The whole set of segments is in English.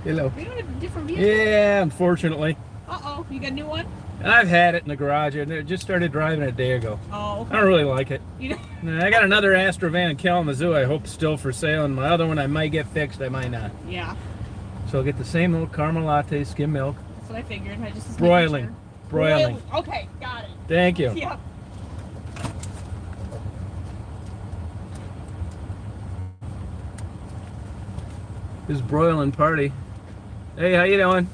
Hello. We don't have a different vehicle. Yeah, unfortunately. Uh-oh, you got a new one? I've had it in the garage. I just started driving it a day ago. Oh, okay. I don't really like it. You know? I got another Astrovan in Kalamazoo I hope still for sale, and my other one I might get fixed, I might not. Yeah. So I'll get the same old caramel latte, skim milk. That's what I figured. I just was Broiling. making sure. Broiling. Okay, got it. Thank you. Yep. This broiling party. Hey, how you doing?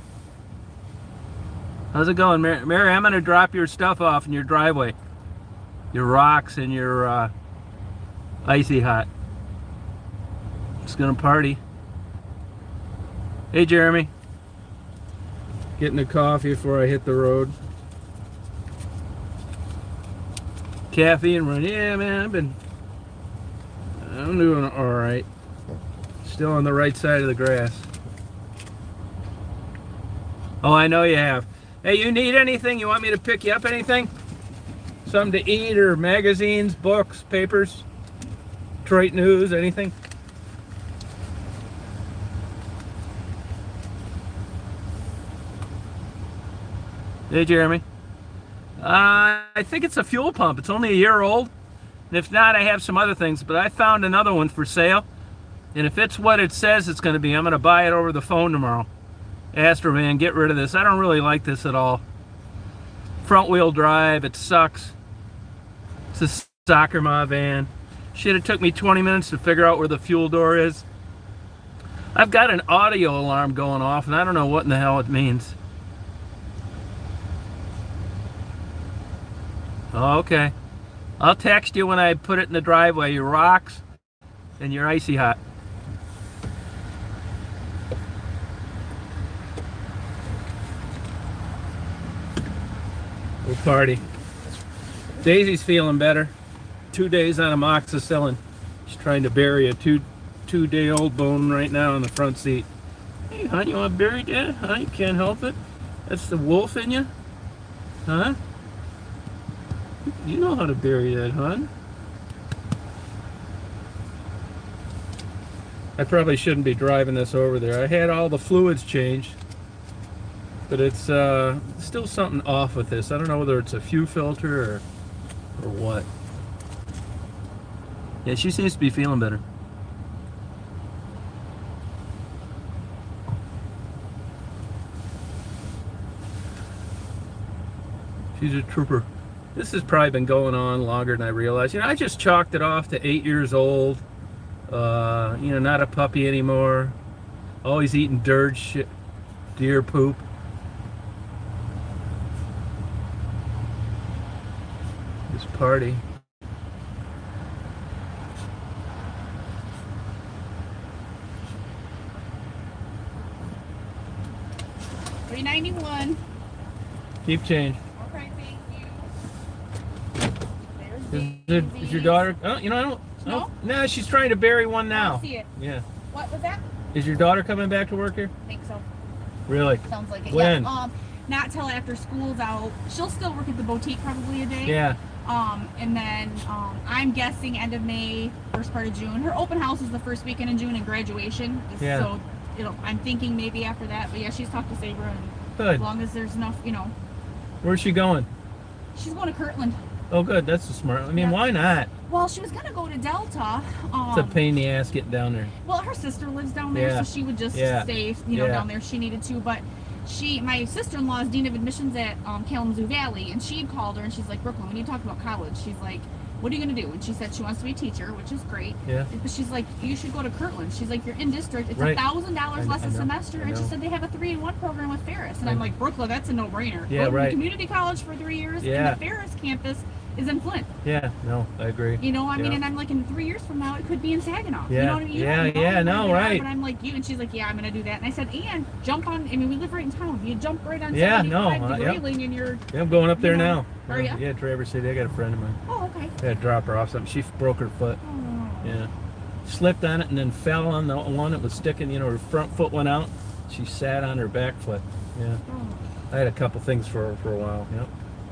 How's it going, Mary? Mary, I'm gonna drop your stuff off in your driveway. Your rocks and your icy hot. Just gonna party. Hey, Jeremy. Getting a coffee before I hit the road. Caffeine run. Yeah, man, I'm doing all right. Still on the right side of the grass. Oh, I know you have. Hey, you need anything? You want me to pick you up anything? Something to eat or magazines, books, papers, Detroit news, anything? Hey, Jeremy. I think it's a fuel pump. It's only a year old. And if not, I have some other things. But I found another one for sale. And if it's what it says it's going to be, I'm going to buy it over the phone tomorrow. Astrovan, get rid of this. I don't really like this at all. Front wheel drive, it sucks. It's a soccer ma van. Shit, it took me 20 minutes to figure out where the fuel door is. I've got an audio alarm going off and I don't know what in the hell it means. Oh, okay. I'll text you when I put it in the driveway, your rocks and your icy hot. We'll party. Daisy's feeling better. 2 days on amoxicillin. She's trying to bury a two-day-old bone right now in the front seat. Hey, hon, you want to bury that? Huh? You can't help it. That's the wolf in you? Huh? You know how to bury that, hon. I probably shouldn't be driving this over there. I had all the fluids changed. But it's still something off with this. I don't know whether it's a fuel filter or what. Yeah, she seems to be feeling better. She's a trooper. This has probably been going on longer than I realized. You know, I just chalked it off to 8 years old. You know, not a puppy anymore. Always eating dirt, shit, deer poop. This party. $3.91. Keep change. Okay, thank you. Is your daughter? Oh, you know, I don't. No? No, she's trying to bury one now. I see it. Yeah. What was that? Is your daughter coming back to work here? I think so. Really? Sounds like it. When? Yeah. Not till after school's out. She'll still work at the boutique probably a day. Yeah. And then I'm guessing end of May, first part of June. Her open house is the first weekend in June and graduation. Yeah. So I'm thinking maybe after that. But yeah, she's talked to Sabre, and Good. as long as there's enough, you know. Where's she going? She's going to Kirtland. Oh, good. That's a smart. I mean, Yeah. why not? Well, she was gonna go to Delta. It's a pain in the ass getting down there. Well, her sister lives down there, Yeah. so she would just Yeah. stay, Yeah. down there if she needed to. But my sister-in-law is dean of admissions at Kalamazoo Valley, and she called her and she's like, Brooklyn, we need to talk about college. She's like, what are you gonna do? And she said she wants to be a teacher, which is great. Yeah. But she's like, you should go to Kirtland. She's like, you're in district. It's Right. $1,000 less I a know. semester, I and she know. said they have a 3-in-1 program with Ferris. And I'm like, Brooklyn, that's a no-brainer. Yeah, Go to right. community college for 3 years, Yeah. and the Ferris campus is in Flint. Yeah. No, I agree. You know, I mean, Yeah. and I'm like, in 3 years from now, it could be in Saginaw. Yeah. You know what I mean? You Yeah, don't know yeah, when no, they are, right. But I'm like, and she's like, yeah, I'm going to do that. And I said, and jump on, I mean, we live right in town. You jump right on Yeah, 75 no, to yep. Grayling and you're, Yeah, I'm going up there You know, now. are ya? Yeah, Traverse City. I got a friend of mine. oh, okay. I had to drop her off something. She broke her foot. Oh. Yeah. Slipped on it and then fell on the one that was sticking. You know, her front foot went out. She sat on her back foot. Yeah. Oh. I had a couple things for her for a while. Yep.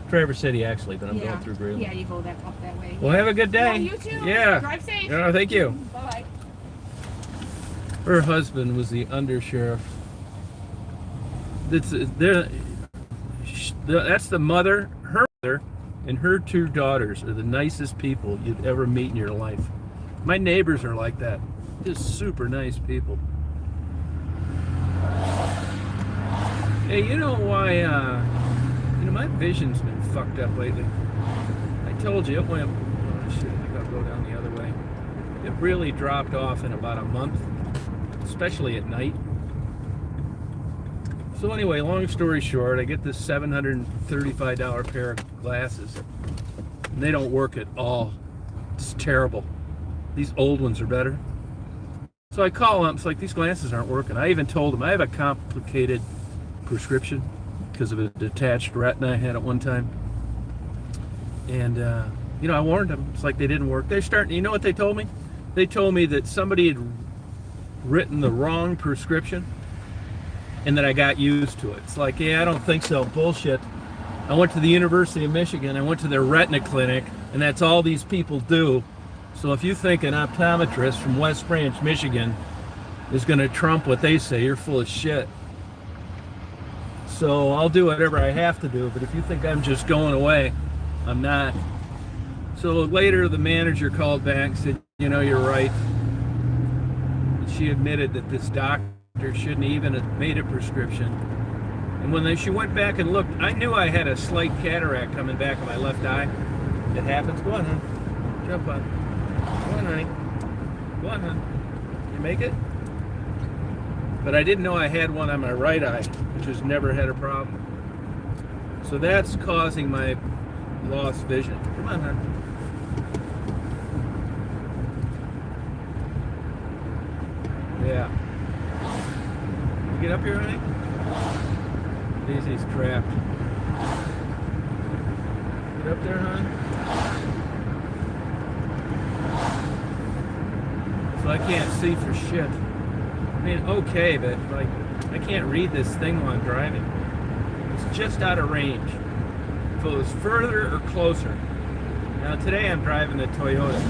Traverse City, actually, but I'm Yeah. going through Grayling. Yeah, you go up that way. Well, have a good day. Yeah, you too. Yeah. Drive safe. Yeah, thank you. Bye-bye. Her husband was the undersheriff That's the mother, her mother, and her two daughters are the nicest people you'd ever meet in your life. My neighbors are like that. Just super nice people. Hey, you know why, my vision's been fucked up lately. I told you it went, oh shit, I think I'll go down the other way. It really dropped off in about a month, especially at night. So anyway, long story short, I get this $735 pair of glasses. And they don't work at all. It's terrible. These old ones are better. So I call them, it's like, these glasses aren't working. I even told them I have a complicated prescription because of a detached retina I had at one time. And, I warned them. It's like they didn't work. They're starting, you know what they told me? They told me that somebody had written the wrong prescription and that I got used to it. It's like, yeah, I don't think so. Bullshit. I went to the University of Michigan. I went to their retina clinic, and that's all these people do. So if you think an optometrist from West Branch, Michigan is going to trump what they say, you're full of shit. So I'll do whatever I have to do, but if you think I'm just going away, I'm not. So later the manager called back and said, you're right. She admitted that this doctor shouldn't even have made a prescription. And when she went back and looked, I knew I had a slight cataract coming back in my left eye. It happens. Go on, hon. Jump on. Go on, honey. Go on, hon. You make it? But I didn't know I had one on my right eye, which has never had a problem. So that's causing my lost vision. Come on, hon. Yeah. You get up here, honey? Daisy's trapped. Get up there, hon. So I can't see for shit. I mean, okay, but like, I can't read this thing while I'm driving. It's just out of range. If it was further or closer. Now today I'm driving the Toyota.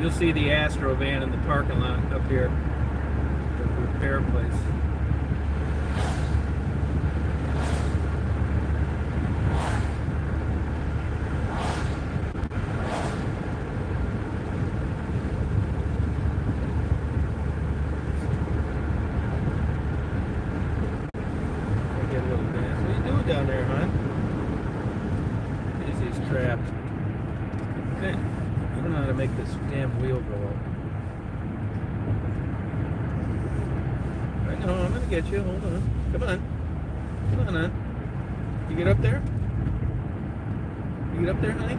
You'll see the Astro van in the parking lot up here. The repair place. Down there, hon. Daisy's trapped. Okay. I don't know how to make this damn wheel go up. I know, I'm gonna get you. Hold on. Come on. Come on, hon. You get up there? You get up there, honey?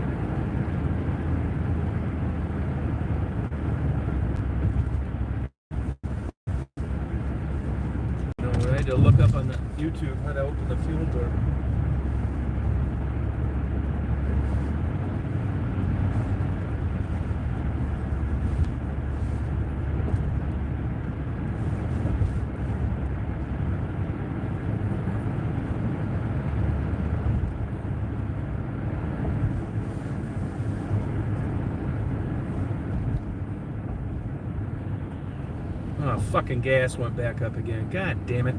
No, I had to look up on the YouTube how to open the fuel door. Oh, fucking gas went back up again. God damn it.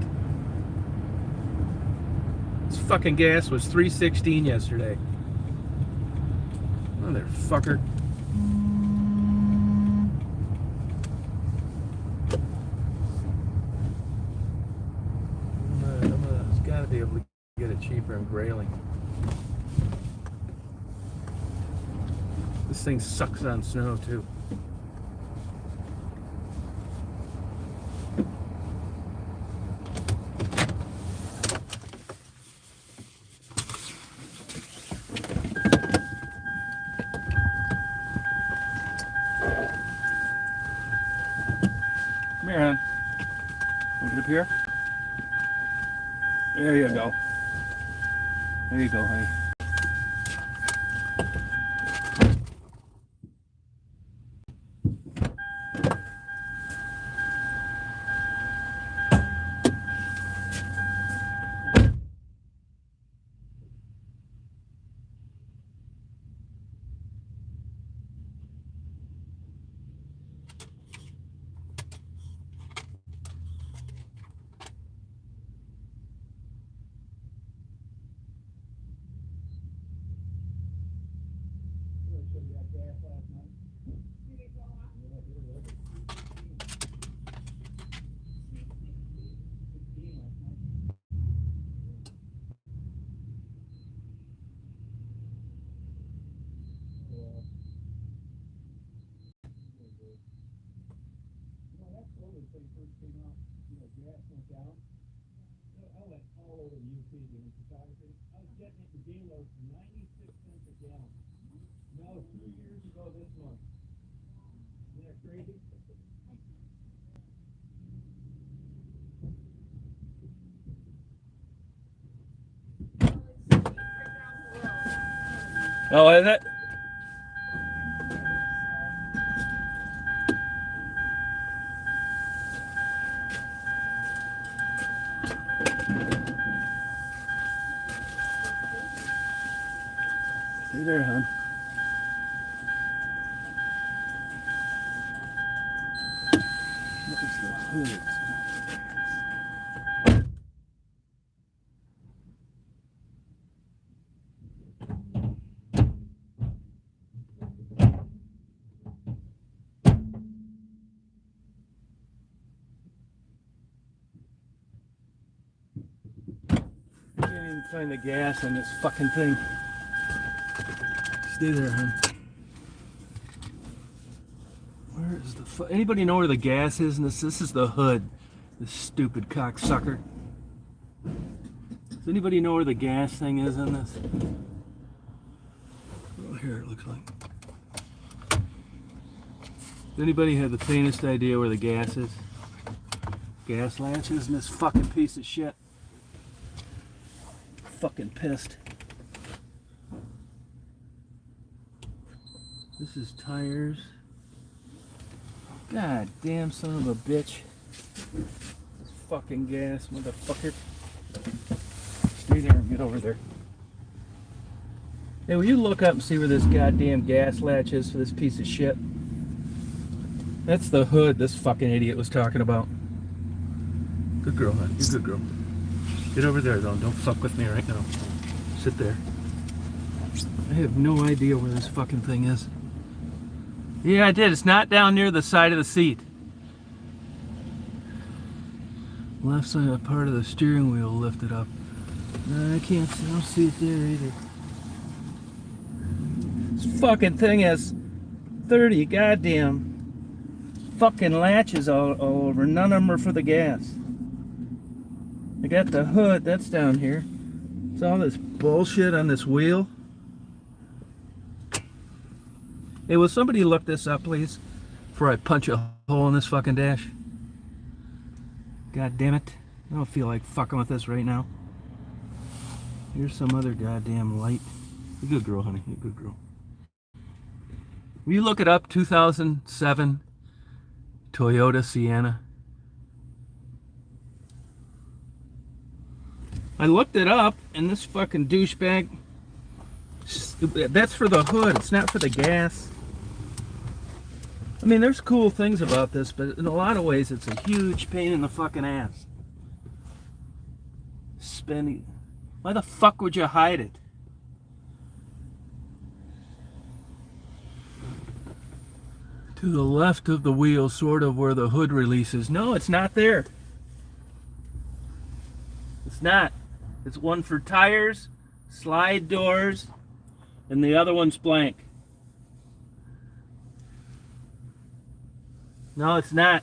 This fucking gas was $3.16 yesterday. Motherfucker. It's gotta be able to get it cheaper in Grayling. This thing sucks on snow too. Come here, hon. Want to get up here? There you go. There you go, honey. I was getting it in Gaylord for 96 cents a gallon. No, 2 years ago this month. Isn't that crazy? Oh, is it? Stay there, hon. What is the hood? I can't even find the gas on this fucking thing. Stay there, hon. Where is the anybody know where the gas is in this? This is the hood. This stupid cocksucker. Does anybody know where the gas thing is in this? Oh, here it looks like. Does anybody have the faintest idea where the gas is? Gas latches in this fucking piece of shit. Fucking pissed. This is tires. God damn son of a bitch. This fucking gas, motherfucker. Stay there and get over there. Hey, will you look up and see where this goddamn gas latch is for this piece of shit? That's the hood this fucking idiot was talking about. Good girl, hon. You're a good girl. Get over there, though. Don't fuck with me right now. Sit there. I have no idea where this fucking thing is. Yeah, I did. It's not down near the side of the seat. Left side part of the steering wheel lifted up. No, I can't. I don't see it there either. This fucking thing has 30 goddamn fucking latches all over. None of them are for the gas. I got the hood. That's down here. It's all this bullshit on this wheel. Hey, will somebody look this up, please? Before I punch a hole in this fucking dash. God damn it. I don't feel like fucking with this right now. Here's some other goddamn light. You're a good girl, honey. You're a good girl. Will you look it up? 2007 Toyota Sienna. I looked it up, and this fucking douchebag, that's for the hood. It's not for the gas. I mean, there's cool things about this, but in a lot of ways, it's a huge pain in the fucking ass. Spending. Why the fuck would you hide it? To the left of the wheel, sort of where the hood releases. No, it's not there. It's not. It's one for tires, slide doors, and the other one's blank. No, it's not.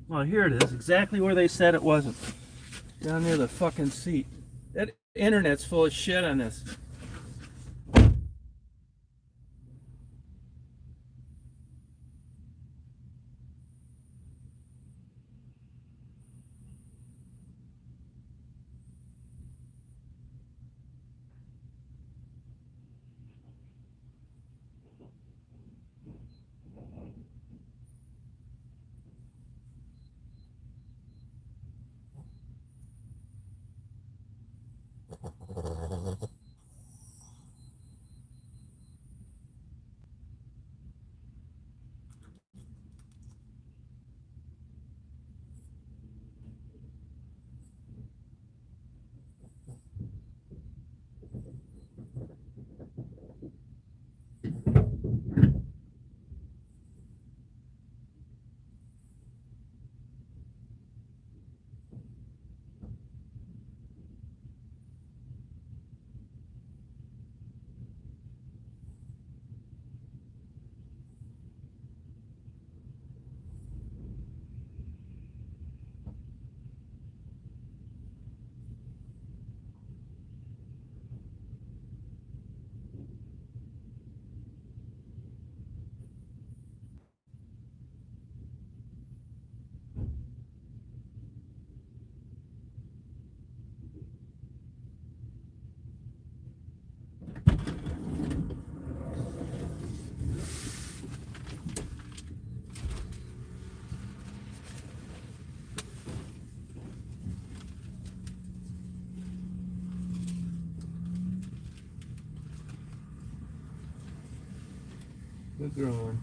Well, here it is. Exactly where they said it wasn't. Down near the fucking seat. That internet's full of shit on this. Good girl, hon.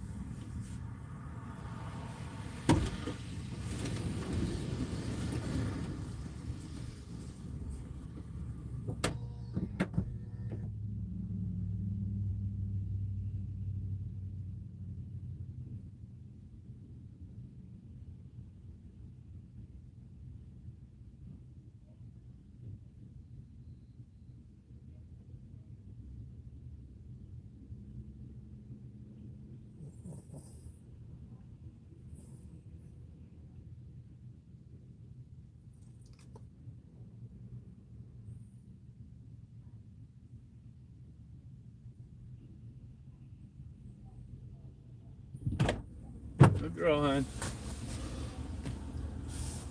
Good girl, hon.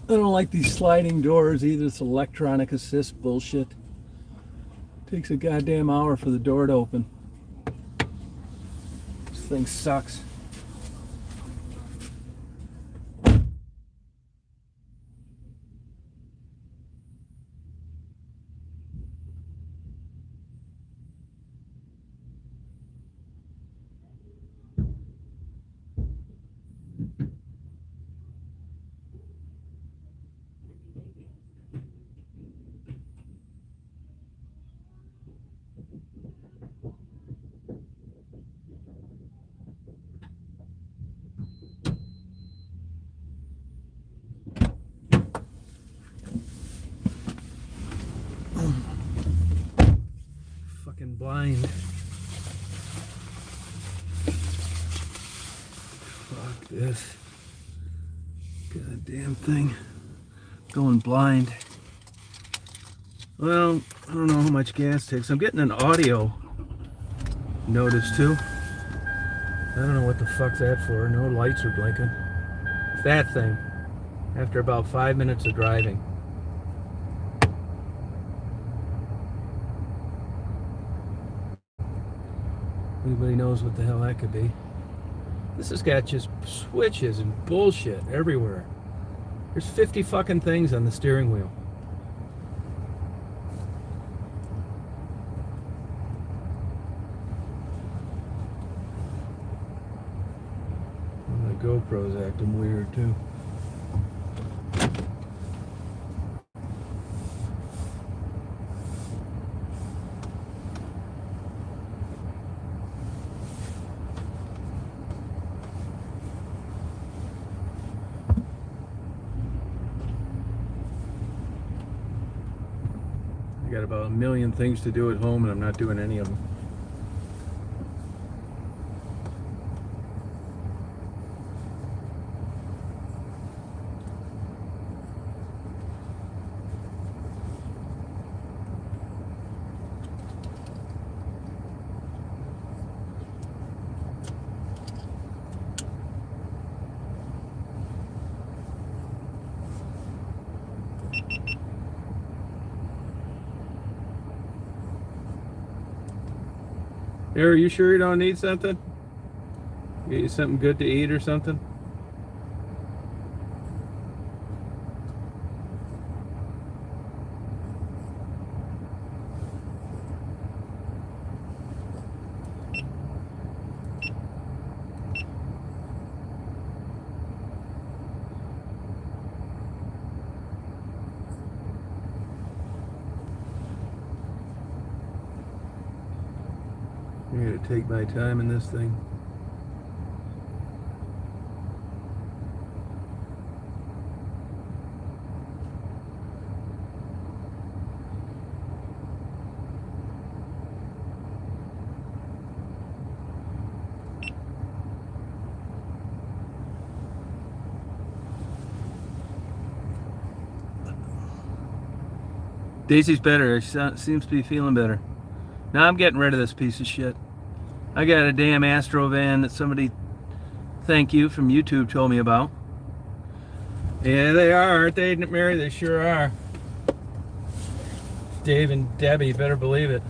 I don't like these sliding doors either. It's electronic assist bullshit. Takes a goddamn hour for the door to open. This thing sucks. Fucking blind. Fuck this. Goddamn thing. Going blind. Well, I don't know how much gas it takes. I'm getting an audio notice too. I don't know what the fuck's that for. No lights are blinking. It's that thing. After about 5 minutes of driving. Anybody knows what the hell that could be? This has got just switches and bullshit everywhere. There's 50 fucking things on the steering wheel. And the GoPro's acting weird too. I got about a million things to do at home and I'm not doing any of them. Are you sure you don't need something? Get you something good to eat or something? I'm going to take my time in this thing. Daisy's better. She seems to be feeling better. Now I'm getting rid of this piece of shit. I got a damn Astro van that somebody, thank you, from YouTube told me about. Yeah, they are, aren't they, Mary? They sure are. Dave and Debbie, better believe it.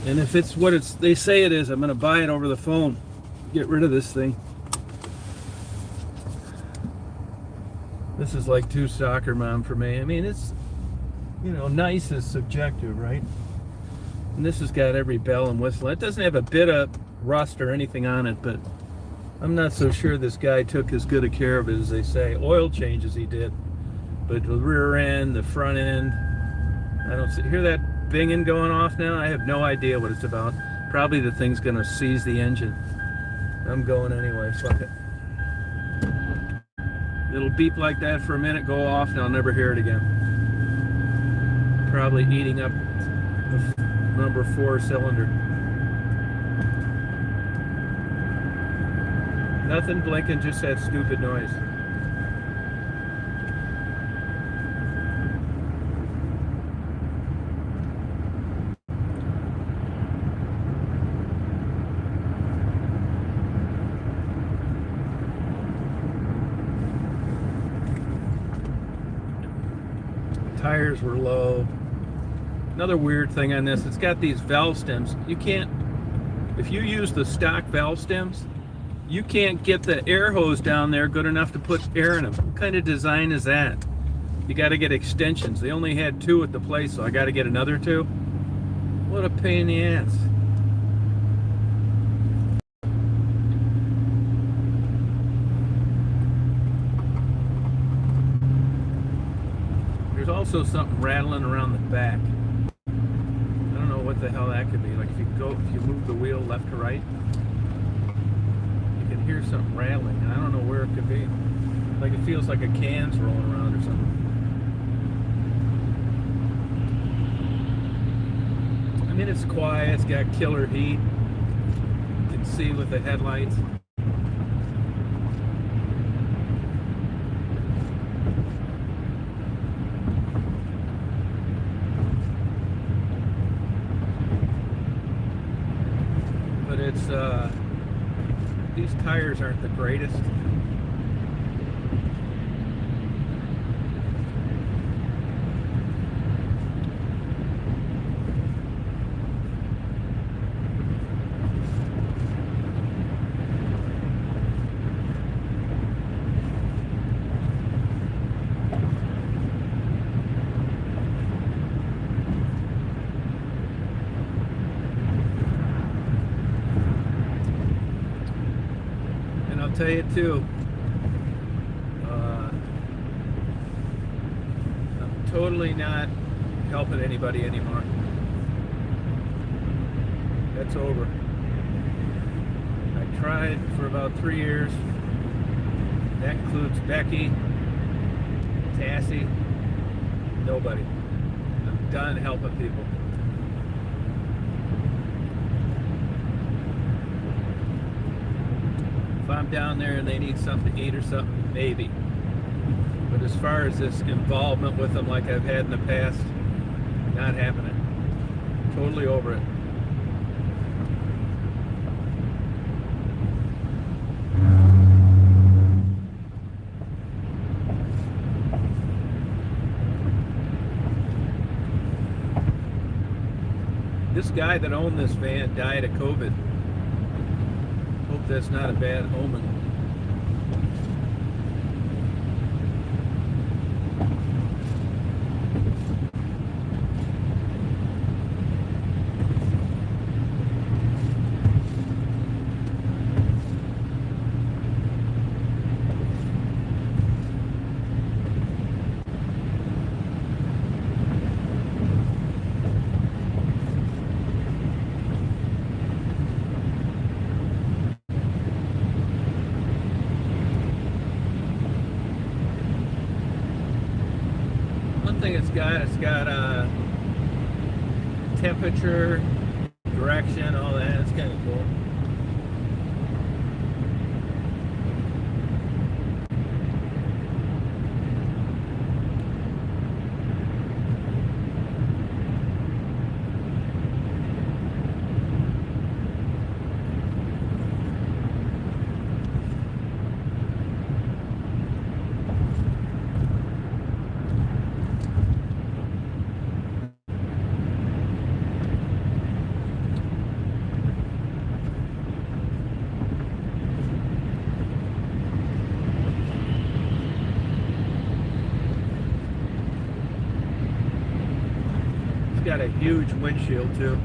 And if it's what they say it is, I'm gonna buy it over the phone. Get rid of this thing. This is like too soccer mom for me. I mean, it's, you know, nice is subjective, right? And this has got every bell and whistle. It doesn't have a bit of rust or anything on it, but I'm not so sure this guy took as good a care of it as they say. Oil changes he did, but the rear end, the front end, I don't see. Hear that binging going off now? I have no idea what it's about. Probably the thing's gonna seize the engine. I'm going anyway, fuck it. It'll beep like that for a minute, go off, and I'll never hear it again. Probably eating up the number 4 cylinder. Nothing blinking, just that stupid noise. Tires were low. Another weird thing on this, it's got these valve stems. You can't, if you use the stock valve stems, you can't get the air hose down there good enough to put air in them. What kind of design is that? You got to get extensions. They only had 2 at the place, so I got to get another 2. What a pain in the ass. There's also something rattling around the back. I don't know what the hell that could be. Like if you move the wheel left to right, you can hear something rattling. And I don't know where it could be. Like it feels like a can's rolling around or something. I mean, it's quiet. It's got killer heat. You can see with the headlights. It's these tires aren't the greatest. I'll tell you too, I'm totally not helping anybody anymore. That's over. I tried for about 3 years. That includes Becky, Tassie, nobody. I'm done helping people. If I'm down there and they need something to eat or something, maybe. But as far as this involvement with them like I've had in the past, not happening. Totally over it. This guy that owned this van died of COVID. Hope that's not a bad omen. Thing it's got temperature, direction, all that. It's kind of cool. Got a huge windshield too.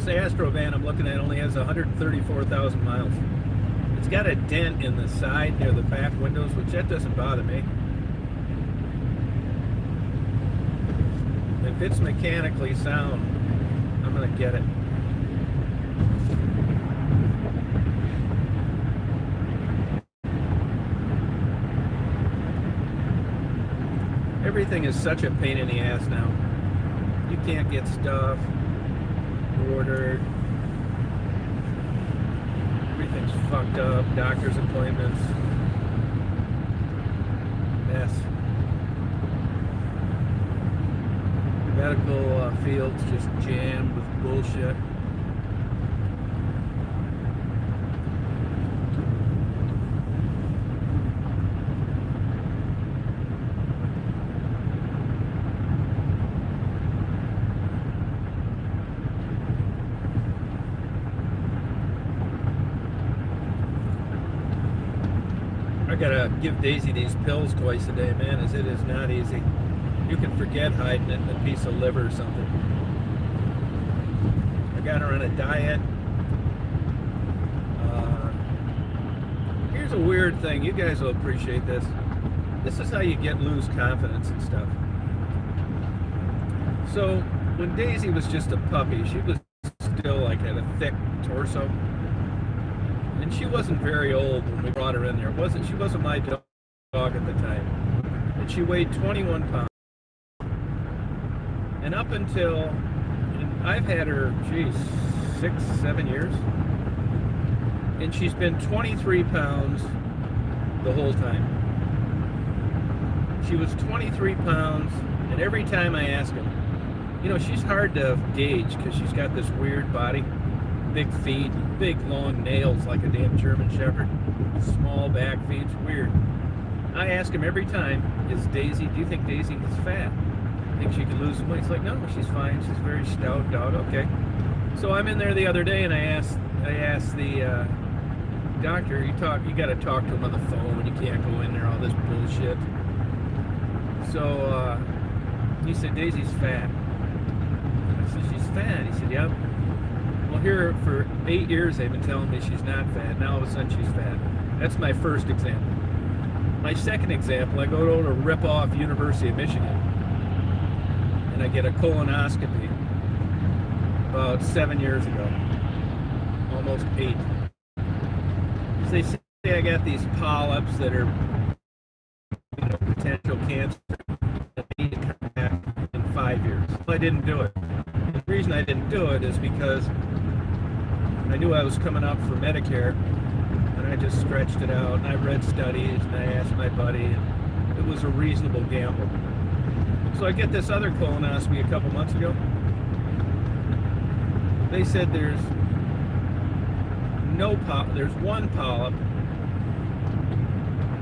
This Astro van I'm looking at only has 134,000 miles. It's got a dent in the side near the back windows, which that doesn't bother me. If it's mechanically sound, I'm gonna get it. Everything is such a pain in the ass now. You can't get stuff ordered. Everything's fucked up. Doctor's appointments. Mess. Medical fields just jammed with bullshit. I gotta give Daisy these pills twice a day, man, as it is not easy. You can forget hiding it in a piece of liver or something. I got her on a diet. Here's a weird thing. You guys will appreciate this. This is how you lose confidence and stuff. So, when Daisy was just a puppy, she was still like had a thick torso. And she wasn't very old when we brought her in there. She wasn't my dog at the time. And she weighed 21 pounds. And up until, and I've had her, geez, 6-7 years. And she's been 23 pounds the whole time. She was 23 pounds, and every time I ask him, you know, she's hard to gauge because she's got this weird body. Big feet, big long nails like a damn German Shepherd. Small back feet, it's weird. I ask him every time, do you think Daisy is fat? Think she could lose some weight? He's like, no, she's fine. She's very stout dog. Okay. So I'm in there the other day and I asked the doctor, you got to talk to him on the phone. You can't go in there, all this bullshit. So he said, Daisy's fat. I said, she's fat. He said, yep. Well, here for 8 years they've been telling me she's not fat. Now all of a sudden she's fat. That's my first example. My second example, I go to rip off University of Michigan, and I get a colonoscopy about 7 years ago, almost 8. So they say I got these polyps that are, you know, potential cancer that need to come back in 5 years. I didn't do it. The reason I didn't do it is because I knew I was coming up for Medicare, and I just stretched it out, and I read studies, and I asked my buddy, and it was a reasonable gamble. So I get this other colonoscopy a couple months ago. They said there's one polyp.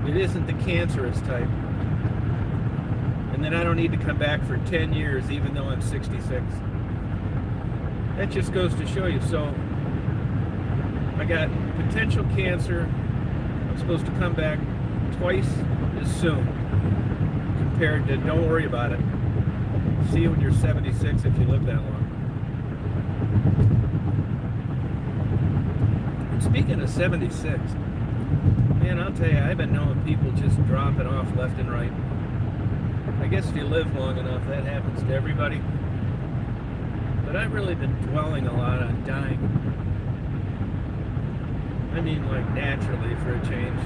It isn't the cancerous type. And then I don't need to come back for 10 years, even though I'm 66. That just goes to show you. So I got potential cancer. I'm supposed to come back twice as soon compared to don't worry about it. See you when you're 76 if you live that long. And speaking of 76, man, I'll tell you, I've been knowing people just dropping off left and right. I guess if you live long enough, that happens to everybody. But I've really been dwelling a lot on dying. I mean, like, naturally, for a change.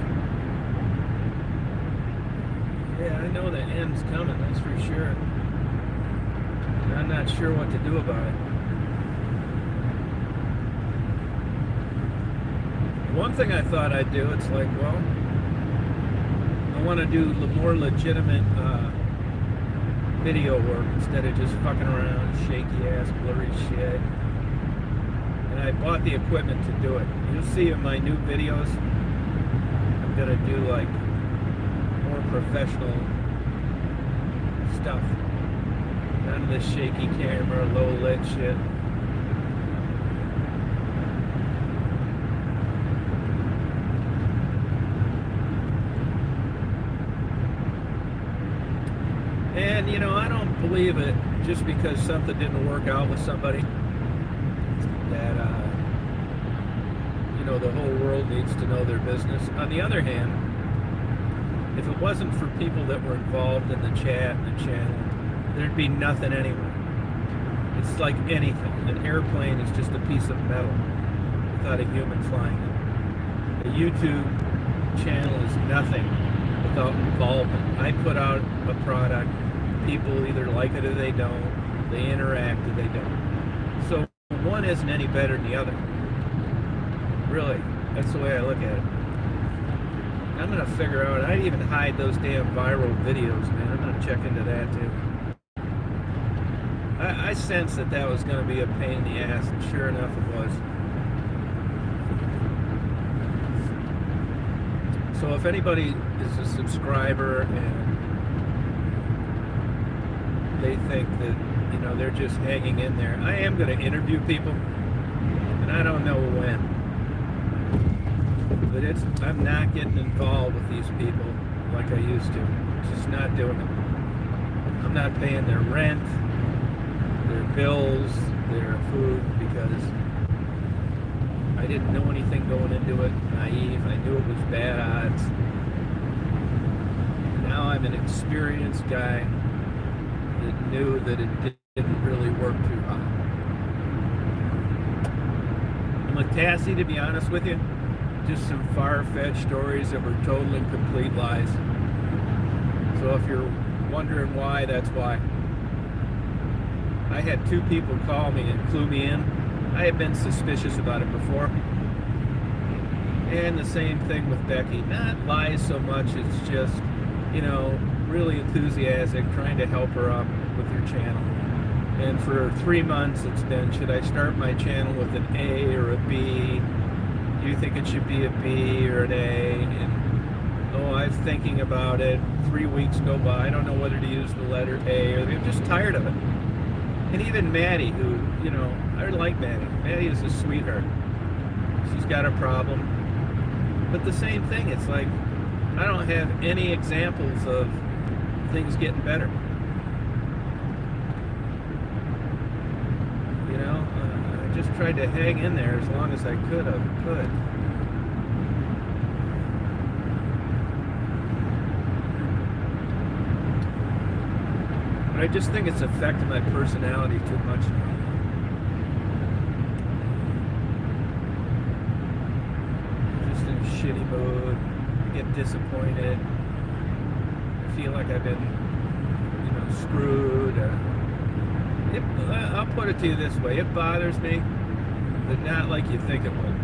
Yeah, I know the end's coming, that's for sure. And I'm not sure what to do about it. One thing I thought I'd do, it's like, well, I want to do the more legitimate video work instead of just fucking around, shaky ass, blurry shit. And I bought the equipment to do it. You'll see in my new videos, I'm gonna do like more professional stuff. None of this shaky camera, low lit shit. And, you know, I don't believe it just because something didn't work out with somebody. that the whole world needs to know their business. On the other hand, if it wasn't for people that were involved in the chat and the channel, there'd be nothing anyway. It's like anything. An airplane is just a piece of metal without a human flying it. A YouTube channel is nothing without involvement. I put out a product, people either like it or they don't, they interact or they don't. So one isn't any better than the other. Really, that's the way I look at it. I'm going to figure out, I'd even hide those damn viral videos, man. I'm going to check into that too. I sensed that was going to be a pain in the ass, and sure enough it was. So if anybody is a subscriber and they think that, they're just hanging in there, I am going to interview people, and I don't know when. But I'm not getting involved with these people like I used to. Just not doing it. I'm not paying their rent, their bills, their food, because I didn't know anything going into it. Naive. I knew it was bad odds. Now I'm an experienced guy that knew that it didn't really work too hot. And with Cassie, to be honest with you, just some far-fetched stories that were total and complete lies. So if you're wondering why, that's why. I had 2 people call me and clue me in. I had been suspicious about it before. And the same thing with Becky. Not lies so much, it's just, really enthusiastic, trying to help her up with her channel. And for 3 months it's been, should I start my channel with an A or a B? Do you think it should be a B or an A? And I'm thinking about it. 3 weeks go by. I don't know whether to use the letter A or I'm just tired of it. And even Maddie, who, I like Maddie. Maddie is a sweetheart. She's got a problem. But the same thing, it's like, I don't have any examples of things getting better. I just tried to hang in there as long as I could. But I just think it's affected my personality too much now. I'm just in a shitty mood. I get disappointed. I feel like I've been, screwed. I'll put it to you this way. It bothers me, but not like you think it would.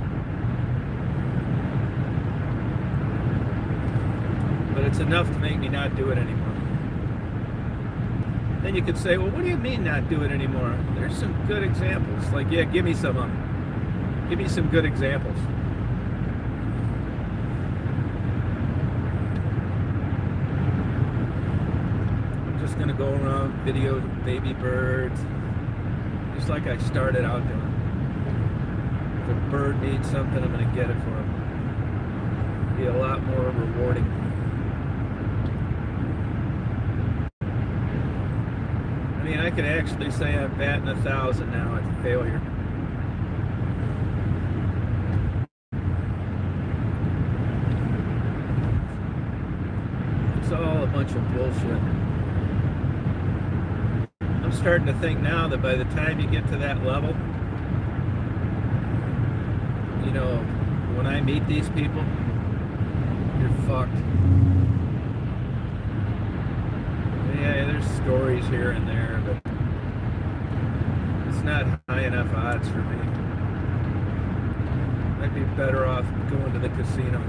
But it's enough to make me not do it anymore. Then you could say, well, what do you mean not do it anymore? There's some good examples. Like, yeah, give me some of them. Give me some good examples. I'm just going to go around video baby birds, just like I started out doing. If a bird needs something, I'm going to get it for him. It'll be a lot more rewarding. I mean, I could actually say I'm batting 1,000 now at failure. It's all a bunch of bullshit. I'm starting to think now that by the time you get to that level, when I meet these people, you're fucked. Yeah, there's stories here and there, but it's not high enough odds for me. I'd be better off going to the casino.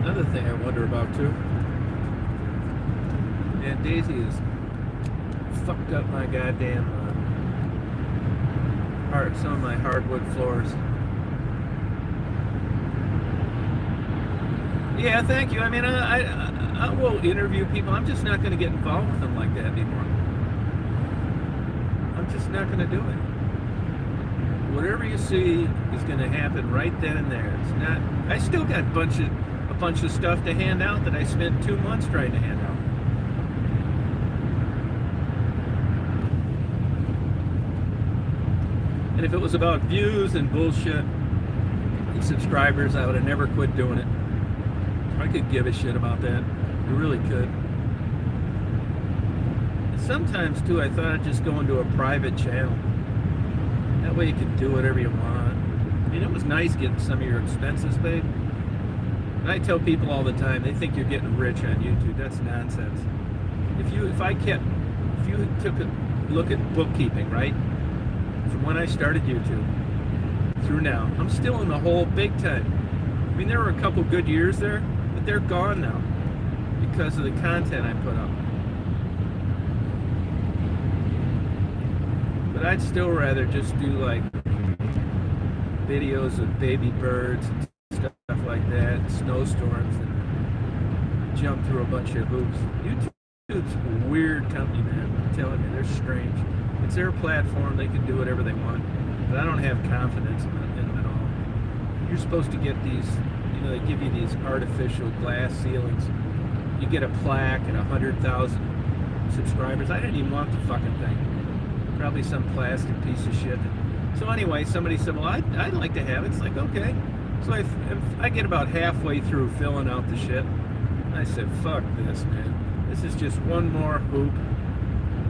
Another thing I wonder about too, and Daisy has fucked up my goddamn some of my hardwood floors. Yeah, thank you. I mean, I will interview people. I'm just not going to get involved with them like that anymore. I'm just not going to do it. Whatever you see is going to happen right then and there. It's not. I still got a bunch of stuff to hand out that I spent 2 months trying to hand out. And if it was about views and bullshit and subscribers, I would have never quit doing it. I could give a shit about that. I really could. And sometimes too, I thought I'd just go into a private channel. That way you can do whatever you want. I mean, it was nice getting some of your expenses paid. And I tell people all the time, they think you're getting rich on YouTube. That's nonsense. If you took a look at bookkeeping, right? From when I started YouTube through now, I'm still in the hole big time. I mean, there were a couple good years there, but they're gone now because of the content I put up. But I'd still rather just do like videos of baby birds and stuff like that, snowstorms, and jump through a bunch of hoops. YouTube's a weird company, man. I'm telling you, they're strange. It's their platform, they can do whatever they want, but I don't have confidence in them at all. You're supposed to get these, they give you these artificial glass ceilings. You get a plaque and 100,000 subscribers. I didn't even want the fucking thing. Probably some plastic piece of shit. So anyway, somebody said, well, I'd like to have it. It's like, okay. So if I get about halfway through filling out the shit, I said, fuck this, man. This is just one more hoop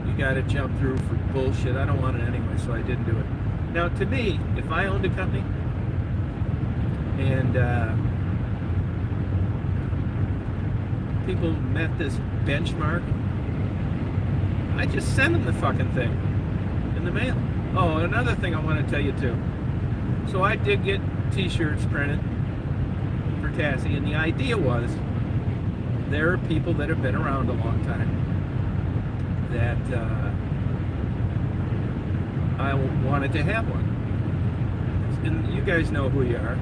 you got to jump through for bullshit. I don't want it anyway, so I didn't do it. Now, to me, if I owned a company and people met this benchmark, I just send them the fucking thing in the mail. Oh, another thing I want to tell you too. So I did get t-shirts printed for Cassie, and the idea was there are people that have been around a long time that I wanted to have one. And you guys know who you are.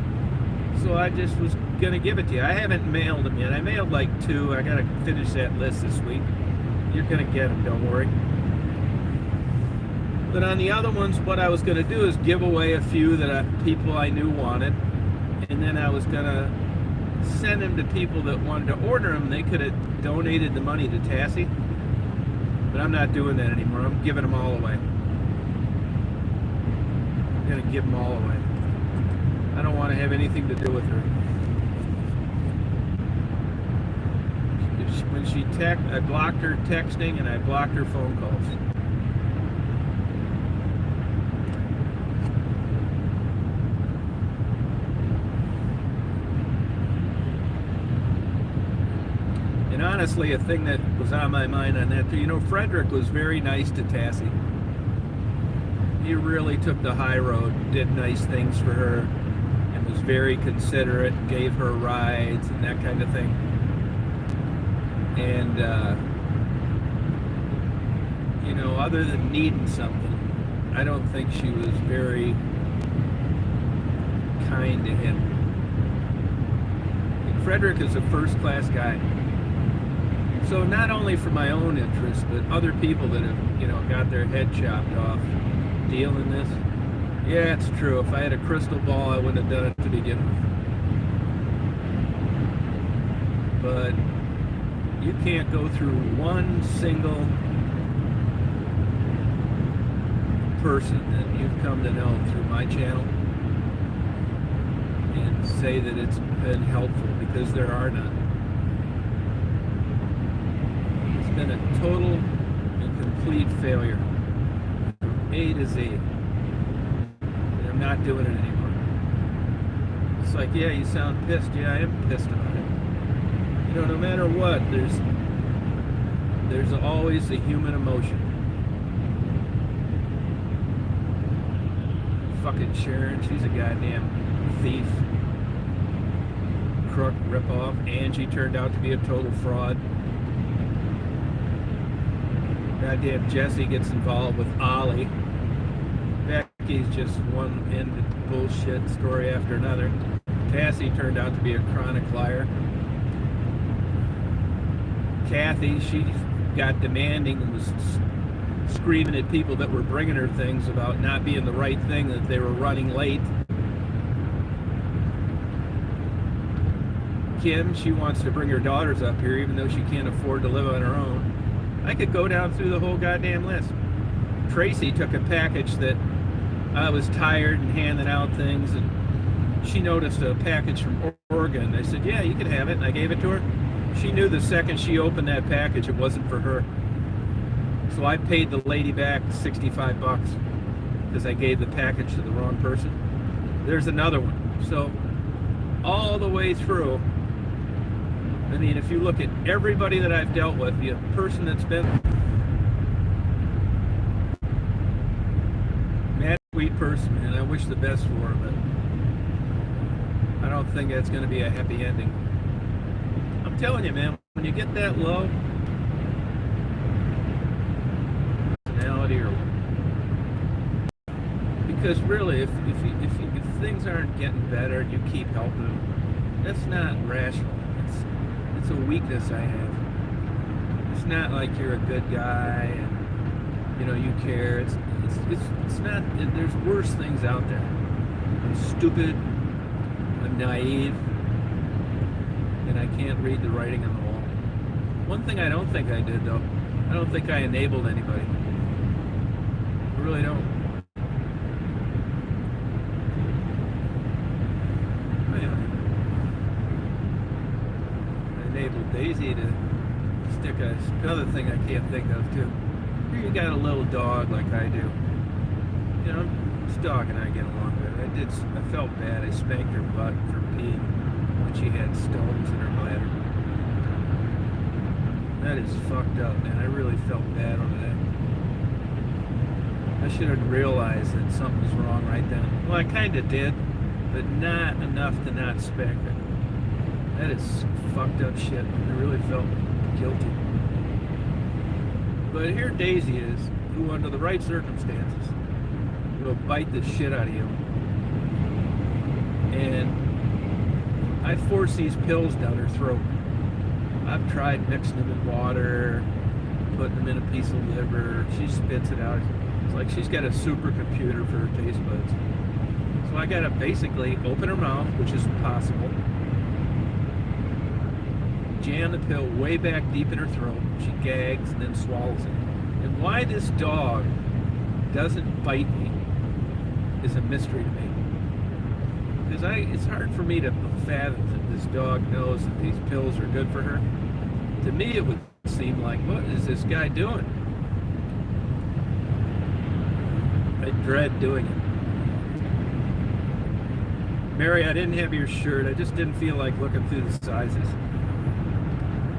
So I just was going to give it to you. I haven't mailed them yet. I mailed like 2. I got to finish that list this week. You're going to get them, don't worry. But on the other ones, what I was going to do is give away a few that people I knew wanted. And then I was going to send them to people that wanted to order them. They could have donated the money to Tassie. But I'm not doing that anymore. I'm giving them all away. I'm going to give them all away. I don't want to have anything to do with her. When she I blocked her texting and I blocked her phone calls. And honestly, a thing that was on my mind on that, Frederick was very nice to Tassie. He really took the high road, did nice things for her, and was very considerate, gave her rides and that kind of thing. And, other than needing something, I don't think she was very kind to him. And Frederick is a first-class guy. So not only for my own interest, but other people that have, got their head chopped off dealing this. Yeah, it's true. If I had a crystal ball, I wouldn't have done it to begin with. But you can't go through one single person that you've come to know through my channel and say that it's been helpful, because there are none. It's been a total and complete failure from A to Z. And I'm not doing it anymore. It's like, yeah, you sound pissed. Yeah, I am pissed about it. No matter what, there's always a human emotion. Fucking Sharon, she's a goddamn thief, crook, ripoff. Angie turned out to be a total fraud. Goddamn Jesse gets involved with Ollie. Becky's just one end of bullshit story after another. Cassie turned out to be a chronic liar. Kathy, she got demanding and was screaming at people that were bringing her things about not being the right thing, that they were running late. Kim, she wants to bring her daughters up here even though she can't afford to live on her own. I could go down through the whole goddamn list. Tracy took a package that I was tired and handing out things, and she noticed a package from Oregon. I said, yeah, you can have it, and I gave it to her. She knew the second she opened that package it wasn't for her. So I paid the lady back $65 because I gave the package to the wrong person. There's another one. So all the way through, I mean, if you look at everybody that I've dealt with, the person that's been mad, sweet person, man, I wish the best for her, but I don't think that's going to be a happy ending. I'm telling you, man, when you get that low, personality, or because really, if things aren't getting better and you keep helping them, that's not rational. It's a weakness I have. It's not like you're a good guy and you care. It's not. There's worse things out there. I'm stupid. I'm naive, and I can't read the writing on the wall. One thing I don't think I did, though, I don't think I enabled anybody. I really don't. Enabled Daisy to stick another thing I can't think of too. Here you got a little dog like I do. This dog and I get along good. I felt bad. I spanked her butt for peeing when she had stones in her bladder. That is fucked up, man. I really felt bad over that. I should have realized that something was wrong right then. Well, I kind of did, but not enough to not spank her. That is fucked up shit. I really felt guilty. But here Daisy is, who under the right circumstances will bite the shit out of you. And I force these pills down her throat. I've tried mixing them in water, putting them in a piece of liver. She spits it out. It's like she's got a supercomputer for her taste buds. So I gotta basically open her mouth, which is impossible. Jam the pill way back deep in her throat. She gags and then swallows it. And why this dog doesn't bite me is a mystery to me. Because it's hard for me to fathom that this dog knows that these pills are good for her. To me, it would seem like, what is this guy doing? I dread doing it. Mary, I didn't have your shirt. I just didn't feel like looking through the sizes.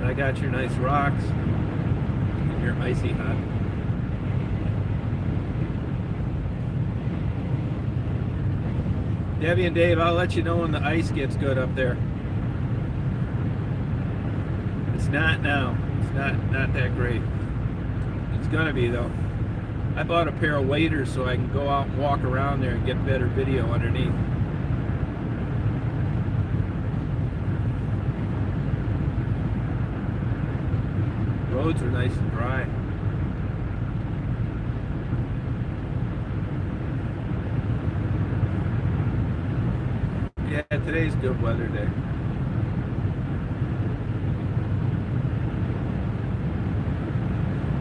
I got your nice rocks and your icy hot. Debbie and Dave, I'll let you know when the ice gets good up there. It's not now. It's not that great. It's gonna be though. I bought a pair of waders so I can go out and walk around there and get better video underneath. Roads are nice and dry. Yeah, today's good weather day.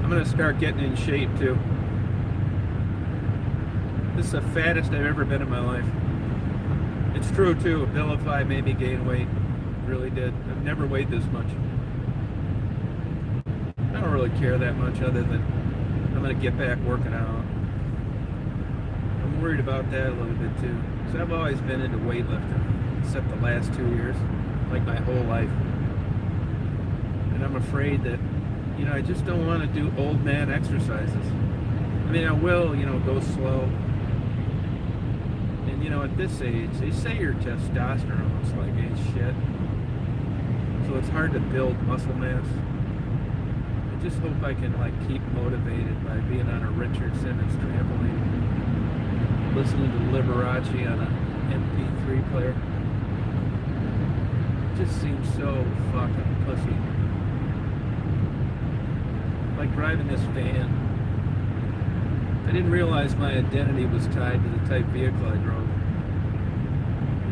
I'm gonna start getting in shape too. This is the fattest I've ever been in my life. It's true too, Abilify made me gain weight. It really did. I've never weighed this much. I don't really care that much other than I'm going to get back working out. I'm worried about that a little bit too. Because I've always been into weightlifting, except the last 2 years, like my whole life. And I'm afraid that, I just don't want to do old man exercises. I mean, I will, go slow. And, at this age, they say your testosterone's like ain't shit. So it's hard to build muscle mass. I just hope I can keep motivated by being on a Richard Simmons trampoline, listening to Liberace on an MP3 player. It just seems so fucking pussy. Like driving this van. I didn't realize my identity was tied to the type of vehicle I drove.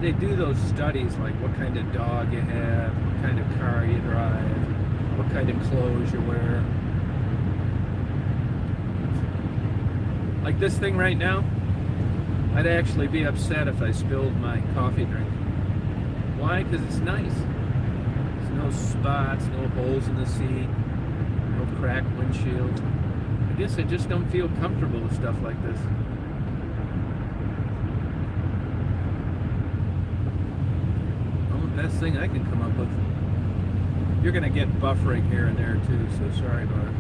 They do those studies like what kind of dog you have, what kind of car you drive, what kind of clothes you wear. Like this thing right now, I'd actually be upset if I spilled my coffee drink. Why? Because it's nice. There's no spots, no holes in the seat, no cracked windshield. I guess I just don't feel comfortable with stuff like this. Well, the best thing I can come up with. You're going to get buffering here and there too, so sorry about it.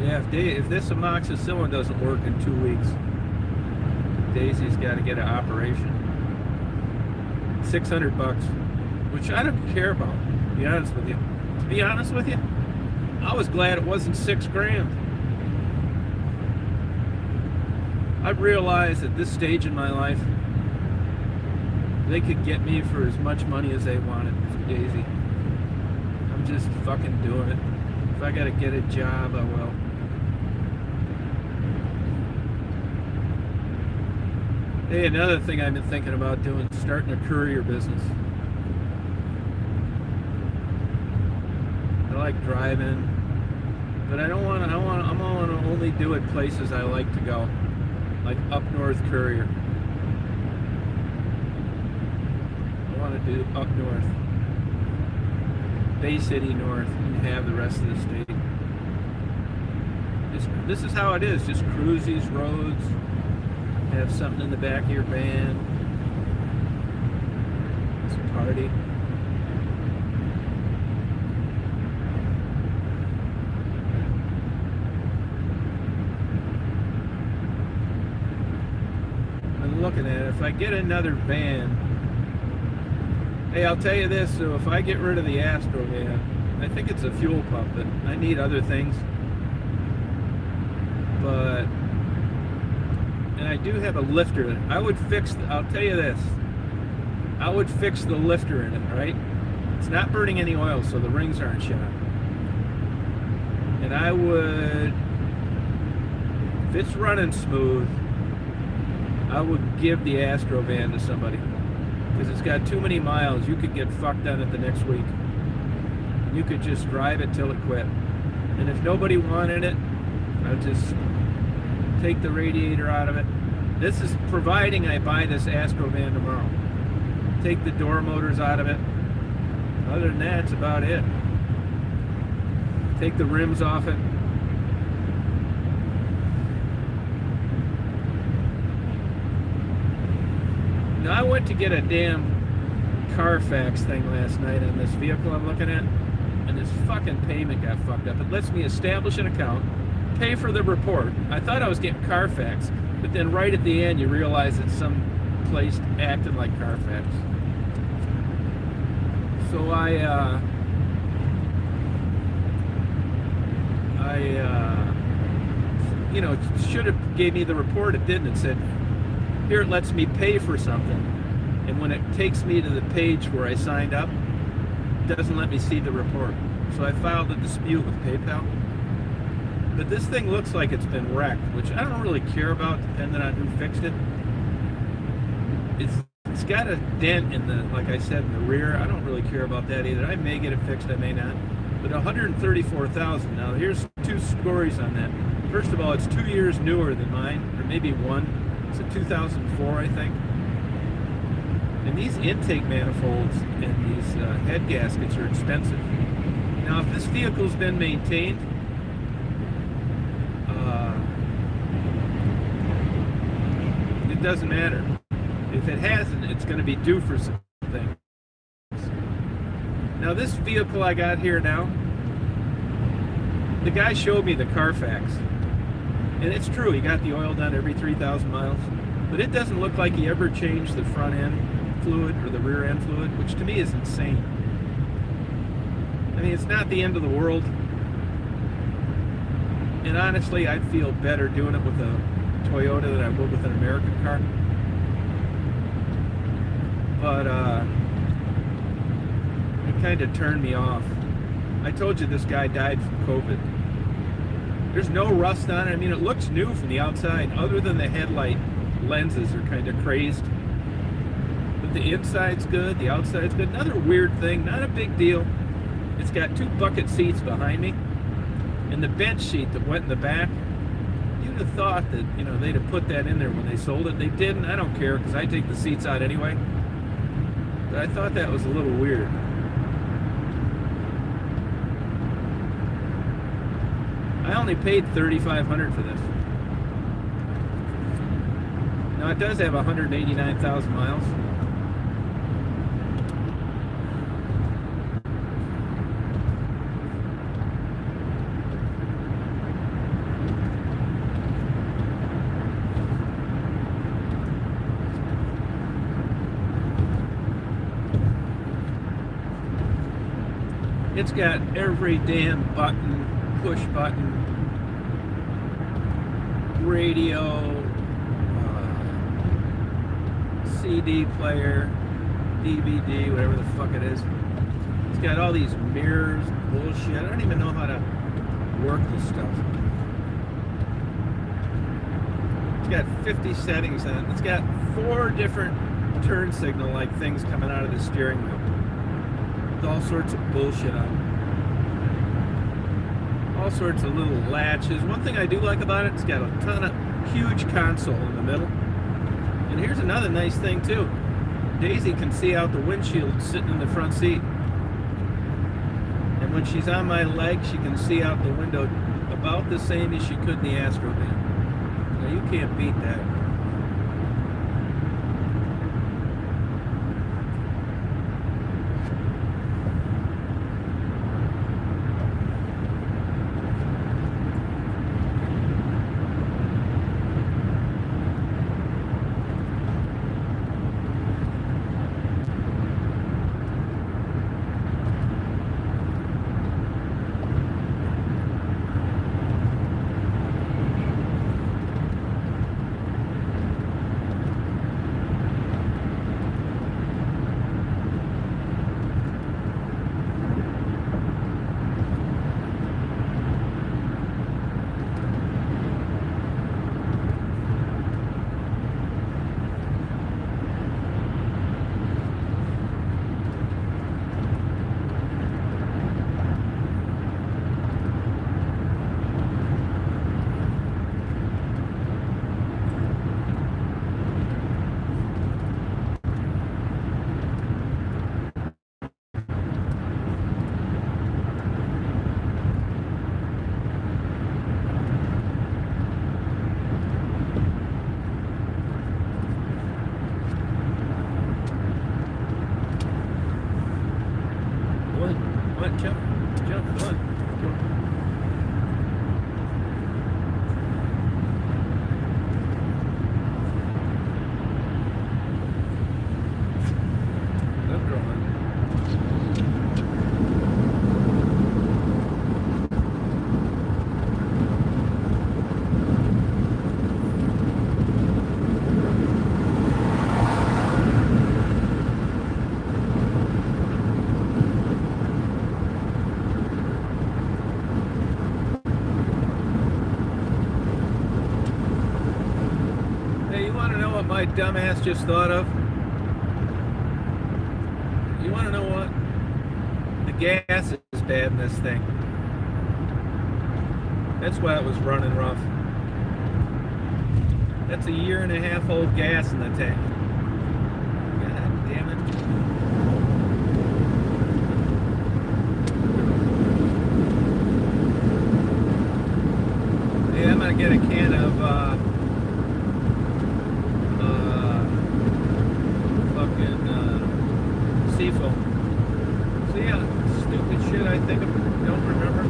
Yeah, if this amoxicillin doesn't work in 2 weeks, Daisy's got to get an operation. $600, which I don't care about, to be honest with you. To be honest with you, I was glad it wasn't $6,000. I realized at this stage in my life, they could get me for as much money as they wanted for Daisy. I'm just fucking doing it. If I gotta get a job, I will. Hey, another thing I've been thinking about doing is starting a courier business. I like driving, but I want to only do it places I like to go, like up north Courier. I want to do up north, Bay City north, and have the rest of the state. This is how it is. Just cruise these roads. Have something in the back of your van. Just party. I'm looking at it. If I get another van, hey, I'll tell you this. So if I get rid of the Astro van, I think it's a fuel pump, but I need other things. But and I do have a lifter. I would fix, I'll tell you this, I would fix the lifter in it, right? It's not burning any oil, so the rings aren't shot. And I would, if it's running smooth, I would give the Astro van to somebody. Because it's got too many miles. You could get fucked on it the next week. You could just drive it till it quit. And if nobody wanted it, I'd just take the radiator out of it. This is providing I buy this Astro van tomorrow. Take the door motors out of it. Other than that, it's about it. Take the rims off it. Now I went to get a damn Carfax thing last night on this vehicle I'm looking at, and this fucking payment got fucked up. It lets me establish an account, pay for the report. I thought I was getting Carfax, but then right at the end you realize it's some place acting like Carfax. So I you know, it should have gave me the report. It didn't. It said, here it lets me pay for something. And when it takes me to the page where I signed up, it doesn't let me see the report. So I filed a dispute with PayPal. But this thing looks like it's been wrecked, which I don't really care about depending on who fixed it. It's got a dent in the, like I said, in the rear. I don't really care about that either. I may get it fixed, I may not. But $134,000. Now here's two stories on that. First of all, it's 2 years newer than mine, or maybe one. It's a 2004, I think. And these intake manifolds and these head gaskets are expensive. Now, if this vehicle's been maintained, it doesn't matter. If it hasn't, it's going to be due for something. Now, this vehicle I got here now, the guy showed me the Carfax. And it's true, he got the oil done every 3,000 miles. But it doesn't look like he ever changed the front end fluid or the rear end fluid, which to me is insane. I mean, it's not the end of the world. And honestly, I'd feel better doing it with a Toyota than I would with an American car. But it kind of turned me off. I told you this guy died from COVID. There's no rust on it. I mean, it looks new from the outside, other than the headlight lenses are kind of crazed. But the inside's good, the outside's good. Another weird thing, not a big deal. It's got 2 bucket seats behind me, and the bench seat that went in the back. You'd have thought that, you know, they'd have put that in there when they sold it. They didn't. I don't care, because I take the seats out anyway. But I thought that was a little weird. I only paid $3,500 for this. Now it does have 189,000 miles. It's got every damn button, push button, radio, CD player, DVD, whatever the fuck it is. It's got all these mirrors, bullshit. I don't even know how to work this stuff. It's got 50 settings on it. It's got 4 different turn signal like things coming out of the steering wheel. With all sorts of bullshit on it. All sorts of little latches. One thing I do like about it, it's got a ton of huge console in the middle. And here's another nice thing too. Daisy can see out the windshield sitting in the front seat. And when she's on my leg, she can see out the window about the same as she could in the Astro van. Now you can't beat that. My dumbass just thought of. You want to know what? The gas is bad in this thing. That's why it was running rough. That's a 1.5 year old gas in the tank. God damn it. Yeah, I'm gonna get a can of Seafoam. See how stupid shit I think of, don't remember?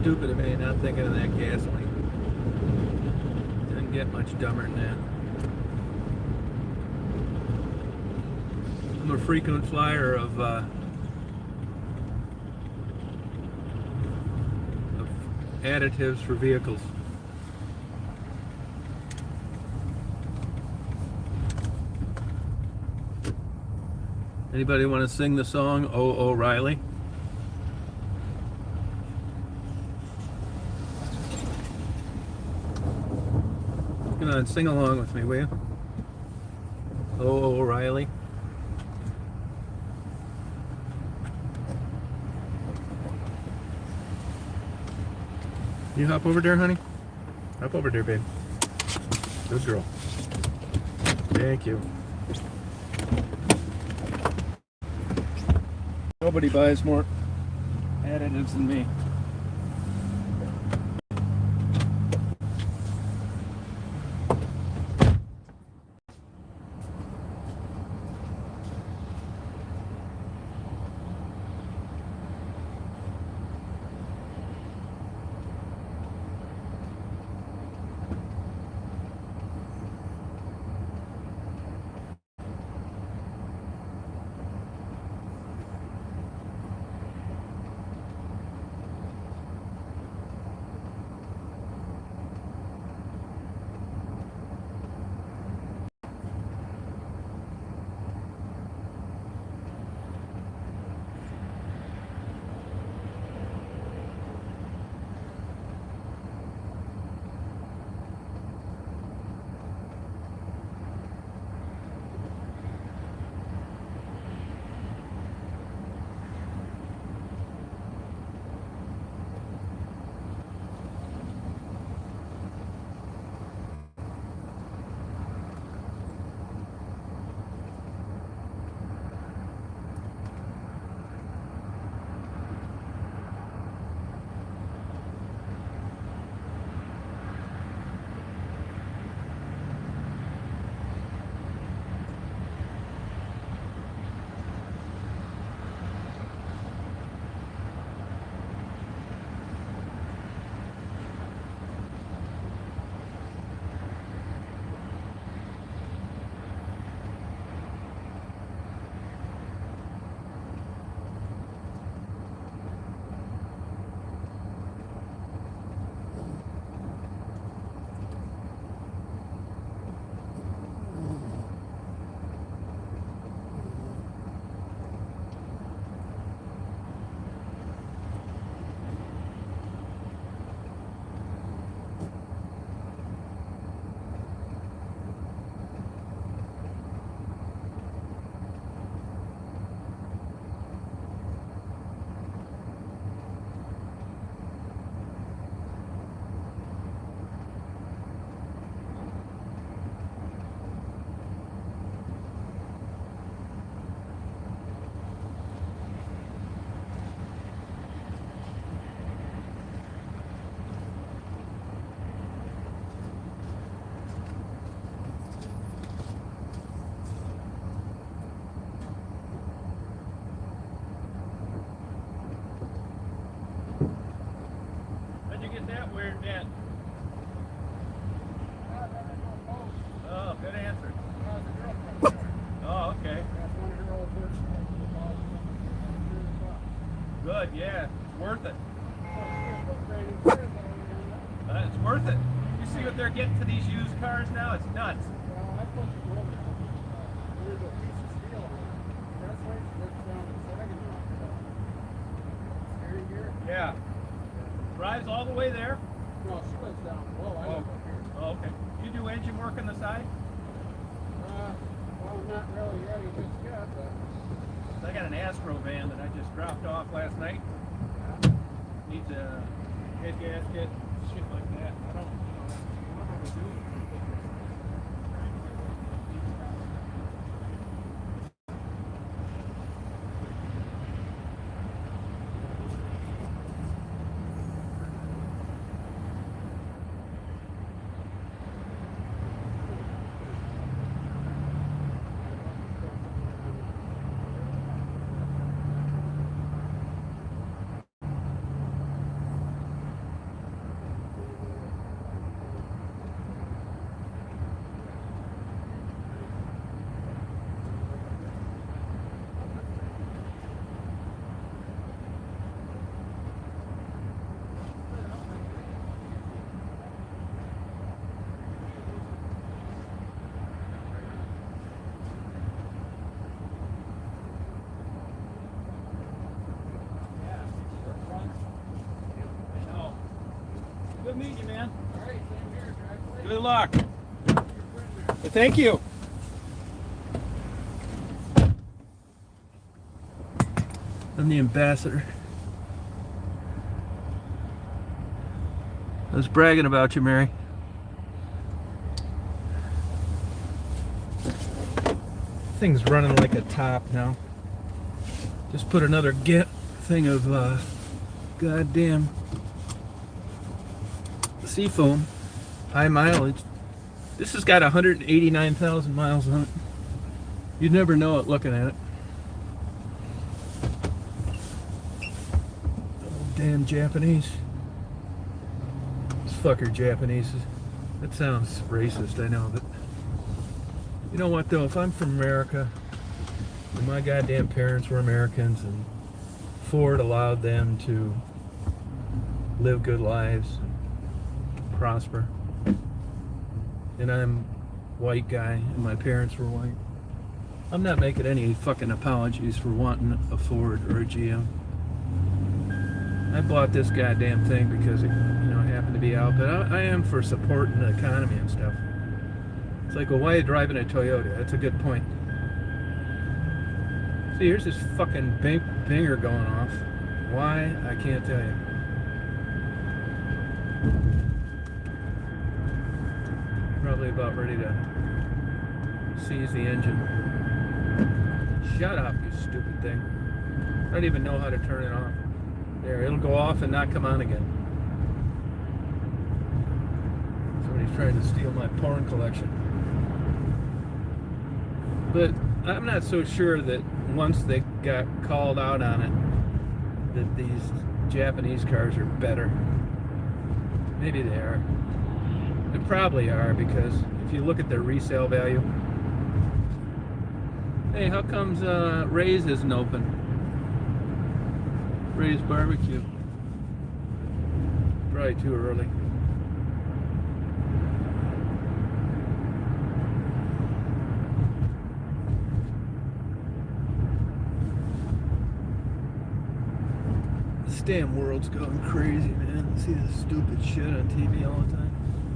stupid of me not thinking of that gasoline. Didn't get much dumber than that. I'm a frequent flyer of additives for vehicles. Anybody want to sing the song "Oh O'Reilly"? Come on, sing along with me, will you? Oh O'Reilly. You hop over there, honey? Hop over there, babe. Good girl. Thank you. Nobody buys more additives than me. That weird net. Oh, good answer. Oh, okay. Good, yeah. It's worth it. It's worth it. You see what they're getting for these used cars now? It's nuts. Yeah. Drives all the way there? No, she lives down below. I live up here. Oh, okay. You do engine work on the side? Well, not really ready just yet, but... I got an Astro van that I just dropped off last night. Needs a head gasket, shit like that. I don't know how to do it. Good meeting you, man. All right, same here, guys. Good luck. Thank you. I'm the ambassador. I was bragging about you, Mary. Thing's running like a top now. Just put another thing of goddamn Seafoam, high mileage. This has got 189,000 miles on it. You'd never know it looking at it. Oh, damn Japanese. This fucker Japanese. That sounds racist, I know, but you know what though? If I'm from America, and my goddamn parents were Americans, and Ford allowed them to live good lives, and prosper, and I'm a white guy, and my parents were white, I'm not making any fucking apologies for wanting a Ford or a GM. I bought this goddamn thing because it, happened to be out, but I am for supporting the economy and stuff. It's like, well, why are you driving a Toyota? That's a good point. See, here's this fucking binger going off. Why? I can't tell you. Probably about ready to seize the engine. Shut up, you stupid thing. I don't even know how to turn it off. There, it'll go off and not come on again. Somebody's trying to steal my porn collection. But I'm not so sure that once they got called out on it, that these Japanese cars are better. Maybe they are. They probably are, because if you look at their resale value. Hey, how comes Ray's isn't open? Ray's Barbecue. Probably too early. This damn world's going crazy, man. I see this stupid shit on TV all the time.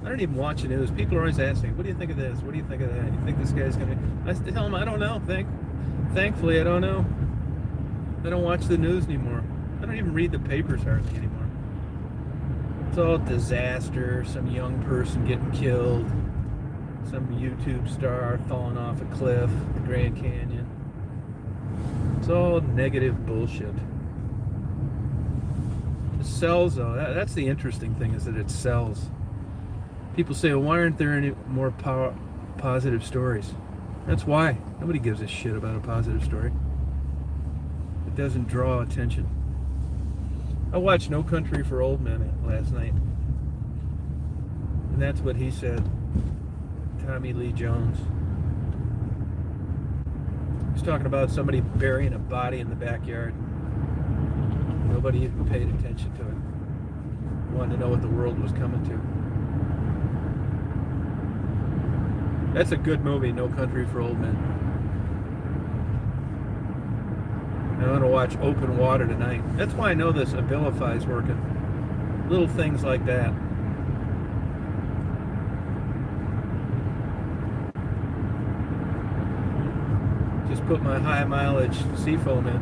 I don't even watch the news. People are always asking, what do you think of this? What do you think of that? You think this guy's gonna... I tell them, I don't know. Thankfully, I don't know. I don't watch the news anymore. I don't even read the papers hardly anymore. It's all disaster, some young person getting killed, some YouTube star falling off a cliff, the Grand Canyon. It's all negative bullshit. It sells though. That's the interesting thing, is that it sells. People say, well, why aren't there any more positive stories? That's why. Nobody gives a shit about a positive story. It doesn't draw attention. I watched No Country for Old Men last night. And that's what he said. Tommy Lee Jones. He's talking about somebody burying a body in the backyard. Nobody even paid attention to it. Wanted to know what the world was coming to. That's a good movie, No Country for Old Men. I'm going to watch Open Water tonight. That's why I know this Abilify is working. Little things like that. Just put my high mileage Seafoam in.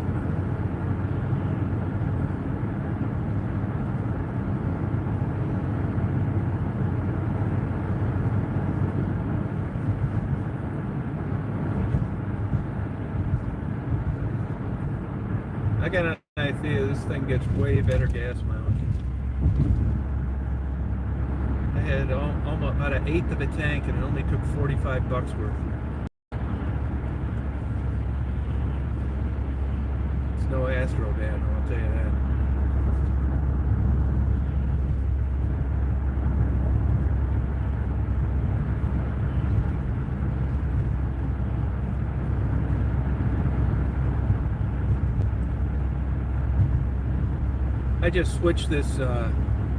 I got an idea this thing gets way better gas mileage. I had almost about an eighth of a tank and it only took $45 worth. It's no Astro van, I'll tell you that. I just switched this,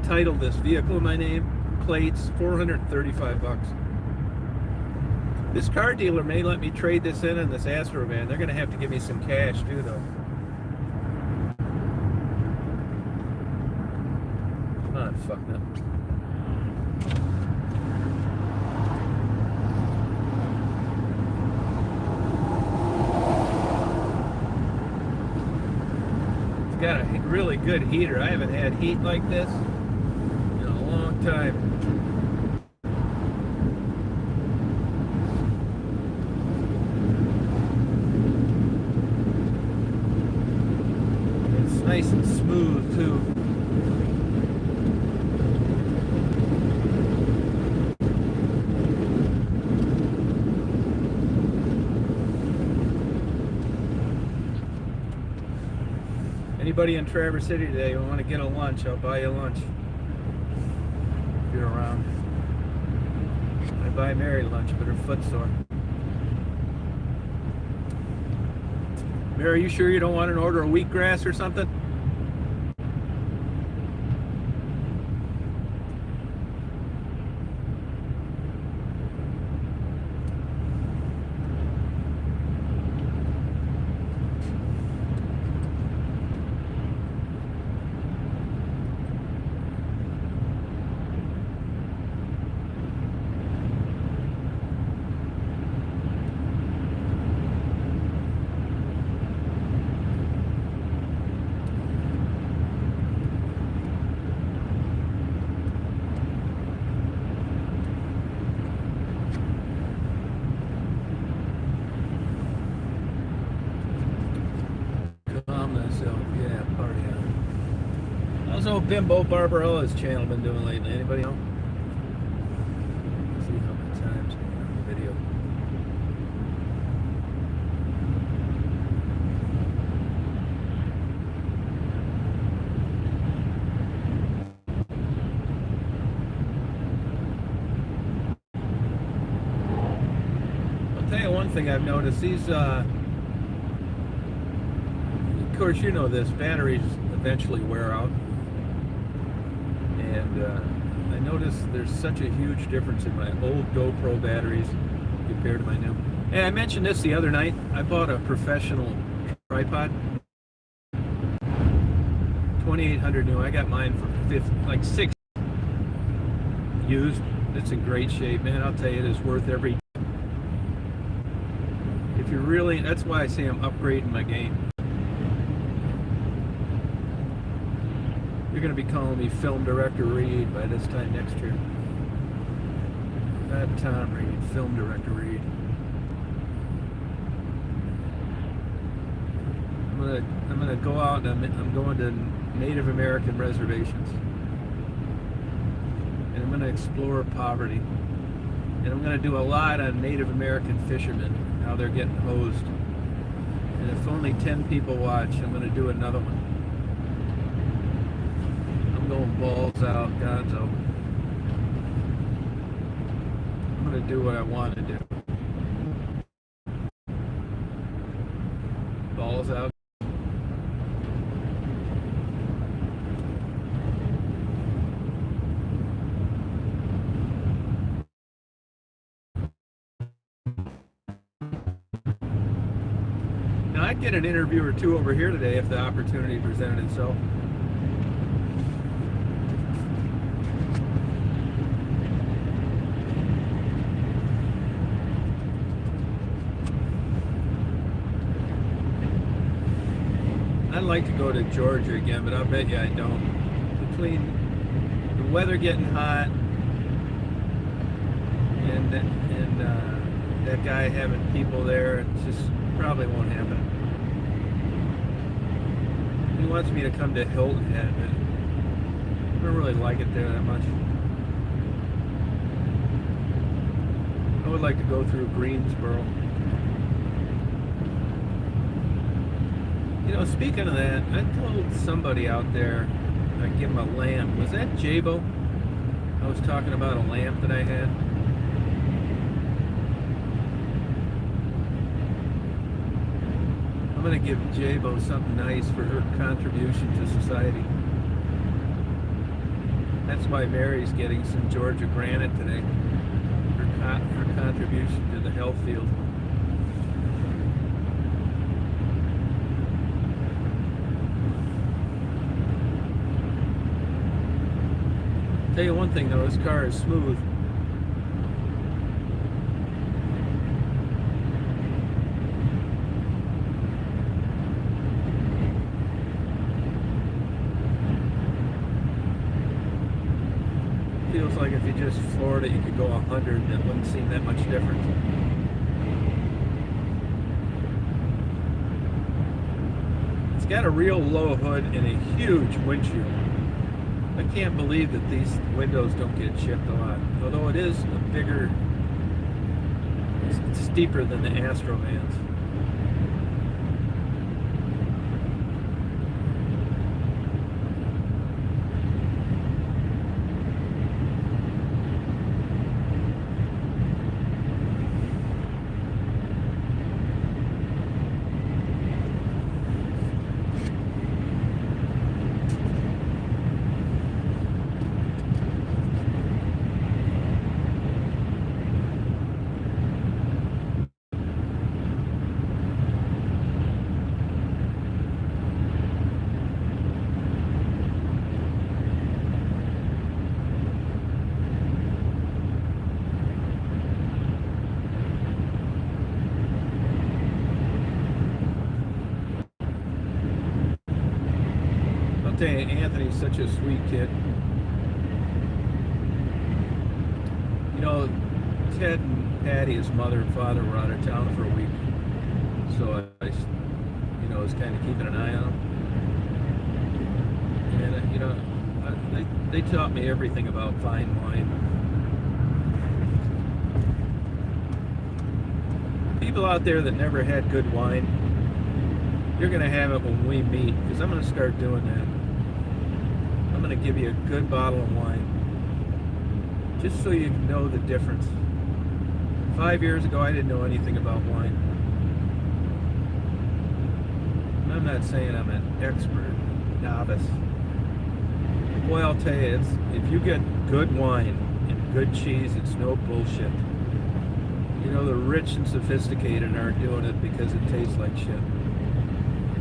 titled this vehicle in my name, plates, $435. This car dealer may let me trade this in this Astro van. They're going to have to give me some cash too, though. Come on, fuck that. really good heater. I haven't had heat like this in a long time. It's nice and smooth too. Anybody in Traverse City today who want to get a lunch, I'll buy you lunch. If you're around. I buy Mary lunch, but her foot's sore. Mary, you sure you don't want an order of wheatgrass or something? Yeah, party on. How's old Bimbo Barbarella's channel been doing lately? Anybody know? Let's see how many times on the video. I'll tell you one thing I've noticed. These of course, you know this, batteries eventually wear out, and I noticed there's such a huge difference in my old GoPro batteries compared to my new. Hey, I mentioned this the other night. I bought a professional tripod, 2800 new. I got mine for like $6 used. It's in great shape, man. I'll tell you, it is worth every. If you're really, that's why I say I'm upgrading my game. You're going to be calling me Film Director Reed by this time next year. Not Tom Reed, Film Director Reed. I'm gonna go out and I'm going to Native American reservations, and I'm going to explore poverty, and I'm going to do a lot on Native American fishermen, how they're getting hosed. And if only 10 people watch, I'm going to do another one. Going balls out, gonzo. I'm gonna do what I want to do. Balls out. Now I'd get an interview or two over here today if the opportunity presented itself. I'd like to go to Georgia again, but I'll bet you I don't. Between the weather getting hot and that guy having people there, it just probably won't happen. He wants me to come to Hilton Head, but I don't really like it there that much. I would like to go through Greensboro. You know, speaking of that, I told somebody out there I'd give him a lamp. Was that Jabo? I was talking about a lamp that I had. I'm going to give Jabo something nice for her contribution to society. That's why Mary's getting some Georgia granite today. Her contribution to the health field. Tell you one thing though, this car is smooth. Feels like if you just floored it, you could go 100 and it wouldn't seem that much different. It's got a real low hood and a huge windshield. I can't believe that these windows don't get chipped a lot. Although it is a bigger, it's steeper than the Astro vans. Anthony's such a sweet kid. You know, Ted and Patty, his mother and father, were out of town for a week, so I was kind of keeping an eye on them. And they taught me everything about fine wine. People out there that never had good wine, you're gonna have it when we meet, because I'm gonna start doing that. I'm going to give you a good bottle of wine just so you know the difference. 5 years ago, I didn't know anything about wine. And I'm not saying I'm an expert, novice. Boy, I'll tell you, if you get good wine and good cheese, it's no bullshit. You know, the rich and sophisticated aren't doing it because it tastes like shit.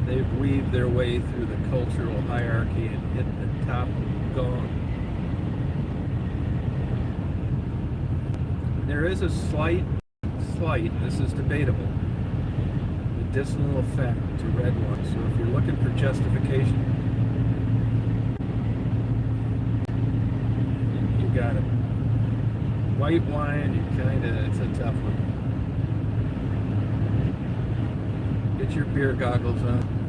They've weaved their way through the cultural hierarchy and hit the top gone. There is a slight, this is debatable, medicinal effect to red wine. So if you're looking for justification, you got it. White wine, it's a tough one. Get your beer goggles on.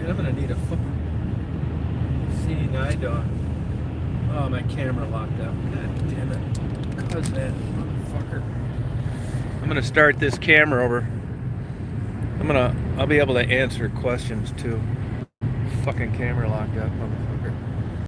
I'm gonna need a fucking seeing eye dog. Oh, my camera locked up. God damn it. Cause that motherfucker. I'm gonna start this camera over. I'll be able to answer questions too. Fucking camera locked up, motherfucker.